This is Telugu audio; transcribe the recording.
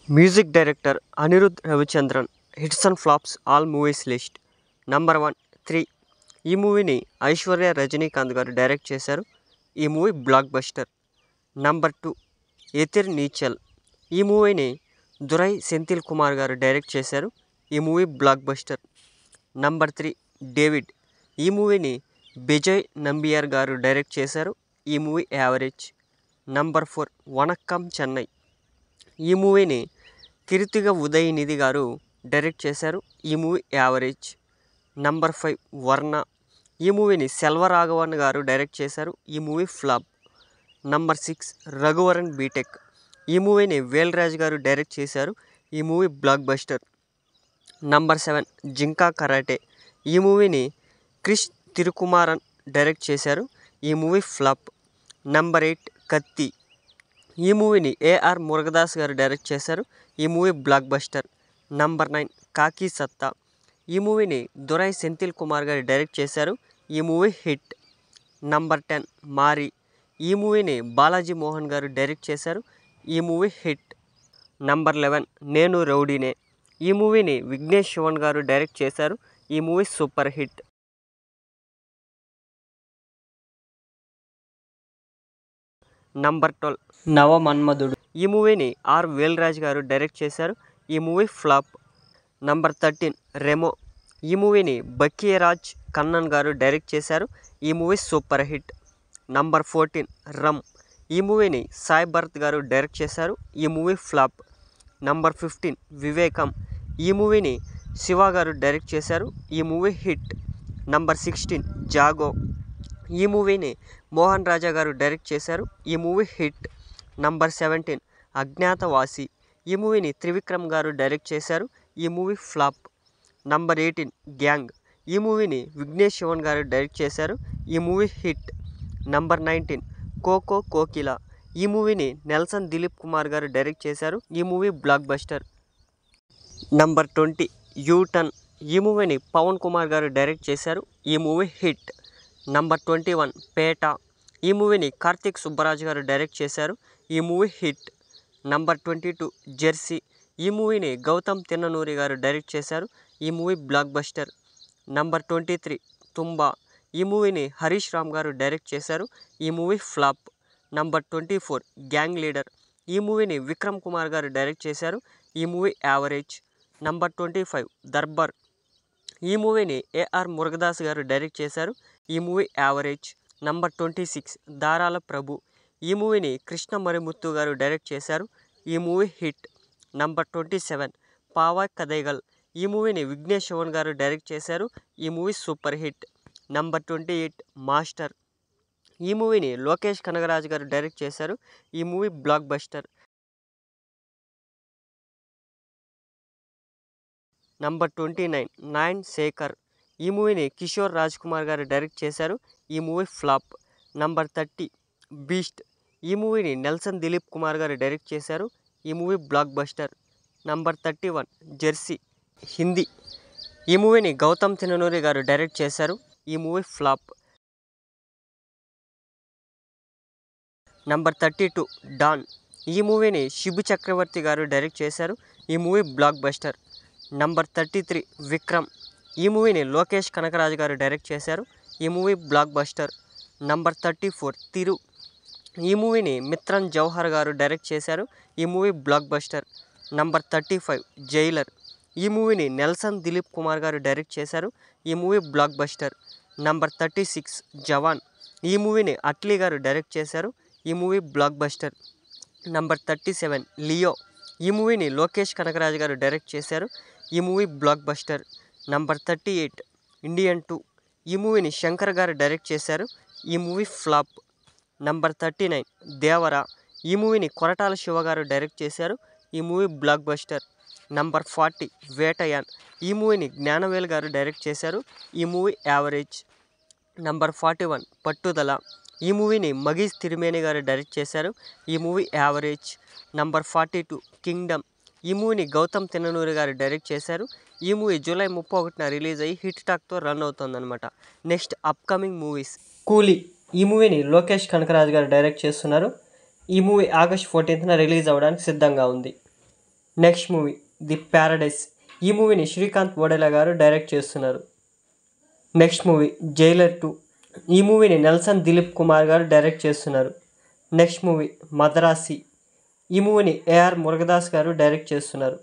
Music director Anirudh Ravichandran hits and flops all movies list. Number 1 3 ఈ మూవీని ఐశ్వర్య రజనీకాంత్ గారు డైరెక్ట్ చేశారు. ఈ movie blockbuster. Number 2 ఎతిర్ Neechal ఈ మూవీని దురై సెంథిల్ కుమార్ గారు డైరెక్ట్ చేశారు. ఈ movie blockbuster. Number 3 David ఈ మూవీని బిజయ్ నంబియార్ గారు డైరెక్ట్ చేశారు. ఈ movie average. Number 4 vanakkam Chennai ఈ మూవీని కీర్తిగా ఉదయనిధి గారు డైరెక్ట్ చేశారు. ఈ మూవీ యావరేజ్. నంబర్ 5 వర్ణ ఈ మూవీని సెల్వరాఘవన్ గారు డైరెక్ట్ చేశారు. ఈ movie flop. Number 6 Raghuvaran B Tech ఈ మూవీని వేల్రాజ్ గారు డైరెక్ట్ చేశారు. ఈ movie blockbuster. Number 7 Jinka karate ఈ మూవీని క్రిష్ తిరుకుమారన్ డైరెక్ట్ చేశారు. ఈ మూవీ ఫ్లాప్. నంబర్ 8 కత్తి ఈ మూవీని ఏఆర్ మురుగదాస్ గారు డైరెక్ట్ చేశారు. ఈ మూవీ బ్లాక్ బస్టర్. నంబర్ 9 కాకి సత్తా ఈ మూవీని దురై సెంథిల్ కుమార్ గారు డైరెక్ట్ చేశారు. ఈ మూవీ హిట్. నంబర్ 10 మారి ఈ మూవీని బాలాజీ మోహన్ గారు డైరెక్ట్ చేశారు. ఈ మూవీ హిట్. నంబర్ 11 నేను రౌడీనే ఈ మూవీని విఘ్నేష్ శివన్ గారు డైరెక్ట్ చేశారు. ఈ మూవీ సూపర్ హిట్. నంబర్ 12 నవమన్మధుడు ఈ మూవీని ఆర్ వేల్రాజ్ గారు డైరెక్ట్ చేశారు. ఈ మూవీ ఫ్లాప్. నంబర్ 13 రెమో ఈ మూవీని బకీరాజ్ కన్నన్ గారు డైరెక్ట్ చేశారు. ఈ మూవీ సూపర్ హిట్. నంబర్ 14 రమ్ ఈ మూవీని సాయి భరత్ గారు డైరెక్ట్ చేశారు. ఈ మూవీ ఫ్లాప్. నంబర్ 15 వివేకం ఈ మూవీని శివ గారు డైరెక్ట్ చేశారు. ఈ మూవీ హిట్. నంబర్ 16 జాగో ఈ మూవీని మోహన్ రాజా గారు డైరెక్ట్ చేశారు. ఈ మూవీ హిట్. నంబర్ 17 అజ్ఞాతవాసి ఈ మూవీని త్రివిక్రమ్ గారు డైరెక్ట్ చేశారు. ఈ మూవీ ఫ్లాప్. నంబర్ 18 గ్యాంగ్ ఈ మూవీని విఘ్నేష్ శివన్ గారు డైరెక్ట్ చేశారు. ఈ మూవీ హిట్. నంబర్ 19 కోకో కోకిలా ఈ మూవీని నెల్సన్ దిలీప్ కుమార్ గారు డైరెక్ట్ చేశారు. ఈ movie blockbuster. Number 20 U turn ఈ మూవీని పవన్ కుమార్ గారు డైరెక్ట్ చేశారు. ఈ మూవీ హిట్. నంబర్ 21 పేట ఈ మూవీని కార్తిక్ సుబ్బరాజ్ గారు డైరెక్ట్ చేశారు. ఈ మూవీ హిట్. నంబర్ 22 జెర్సీ ఈ మూవీని గౌతమ్ తిన్ననూరి గారు డైరెక్ట్ చేశారు. ఈ మూవీ బ్లాక్ బస్టర్. నంబర్ 23 తుంబా ఈ మూవీని హరీష్ రామ్ గారు డైరెక్ట్ చేశారు. ఈ movie flop. Number 24 gang leader ఈ మూవీని విక్రమ్ కుమార్ గారు డైరెక్ట్ చేశారు. ఈ మూవీ యావరేజ్. నంబర్ 25 దర్బార్ ఈ మూవీని ఏఆర్ మురుగదాస్ గారు డైరెక్ట్ చేశారు. ఈ movie average. Number 26 Dharala Prabhu ఈ మూవీని కృష్ణ మరిముత్తు గారు డైరెక్ట్ చేశారు. ఈ movie hit. Number 27 Paava Kadhaigal ఈ మూవీని విఘ్నేష్ శివన్ గారు డైరెక్ట్ చేశారు. ఈ movie super hit. Number 28 Master ఈ మూవీని లోకేష్ కనగరాజ్ గారు డైరెక్ట్ చేశారు. ఈ movie blockbuster. Number 29 Nayan Shekar ఈ మూవీని కిషోర్ రాజ్ కుమార్ గారు డైరెక్ట్ చేశారు. ఈ మూవీ ఫ్లాప్. నంబర్ 30 బీస్ట్ ఈ మూవీని నెల్సన్ దిలీప్ కుమార్ గారు డైరెక్ట్ చేశారు. ఈ movie blockbuster. Number 31 Jersey Hindi ఈ మూవీని గౌతమ్ తిన్ననూరి గారు డైరెక్ట్ చేశారు. ఈ మూవీ ఫ్లాప్. నంబర్ 32 డాన్ ఈ మూవీని శిబు చక్రవర్తి గారు డైరెక్ట్ చేశారు. ఈ movie blockbuster. Number 33 Vikram ఈ మూవీని లోకేష్ కనకరాజ్ గారు డైరెక్ట్ చేశారు. ఈ మూవీ బ్లాక్ బస్టర్. నంబర్ 34 తిరు ఈ మూవీని మిత్రన్ జవహర్ గారు డైరెక్ట్ చేశారు. ఈ movie blockbuster. Number 35 Jailer ఈ మూవీని నెల్సన్ దిలీప్ కుమార్ గారు డైరెక్ట్ చేశారు. ఈ మూవీ బ్లాక్ బస్టర్. నంబర్ 36 జవాన్ ఈ మూవీని అట్లీ గారు డైరెక్ట్ చేశారు. ఈ movie blockbuster. Number 37 Leo ఈ మూవీని లోకేష్ కనకరాజ్ గారు డైరెక్ట్ చేశారు. ఈ movie blockbuster. Number 38 Indian 2 ఈ మూవీని శంకర్ గారు డైరెక్ట్ చేశారు. ఈ మూవీ ఫ్లాప్. నంబర్ 39 దేవరా ఈ మూవీని కొరటాల శివ గారు డైరెక్ట్ చేశారు. ఈ movie blockbuster. Number 40 Vettaiyan ఈ మూవీని జ్ఞానవేల్ గారు డైరెక్ట్ చేశారు. ఈ మూవీ యావరేజ్. నంబర్ 41 పట్టుదల ఈ మూవీని మగీష్ తిరుమేని గారు డైరెక్ట్ చేశారు. ఈ మూవీ యావరేజ్. నంబర్ 42 కింగ్డమ్ ఈ మూవీని గౌతమ్ తిన్ననూరి గారు డైరెక్ట్ చేశారు. ఈ మూవీ జూలై 31న రిలీజ్ అయ్యి హిట్ టాక్తో రన్ అవుతుందన్నమాట. నెక్స్ట్ అప్కమింగ్ మూవీస్ కూలీ ఈ మూవీని లోకేష్ కనకరాజ్ గారు డైరెక్ట్ చేస్తున్నారు. ఈ మూవీ ఆగస్ట్ 14న రిలీజ్ అవ్వడానికి సిద్ధంగా ఉంది. Next movie the Paradise. ఈ మూవీని శ్రీకాంత్ వడేలా గారు డైరెక్ట్ చేస్తున్నారు. Next movie Jailer 2. ఈ మూవీని నెల్సన్ దిలీప్ కుమార్ గారు డైరెక్ట్ చేస్తున్నారు. Next movie Madharaasi. ఈ మూవీని ఏఆర్ మురుగదాస్ గారు డైరెక్ట్ చేస్తున్నారు.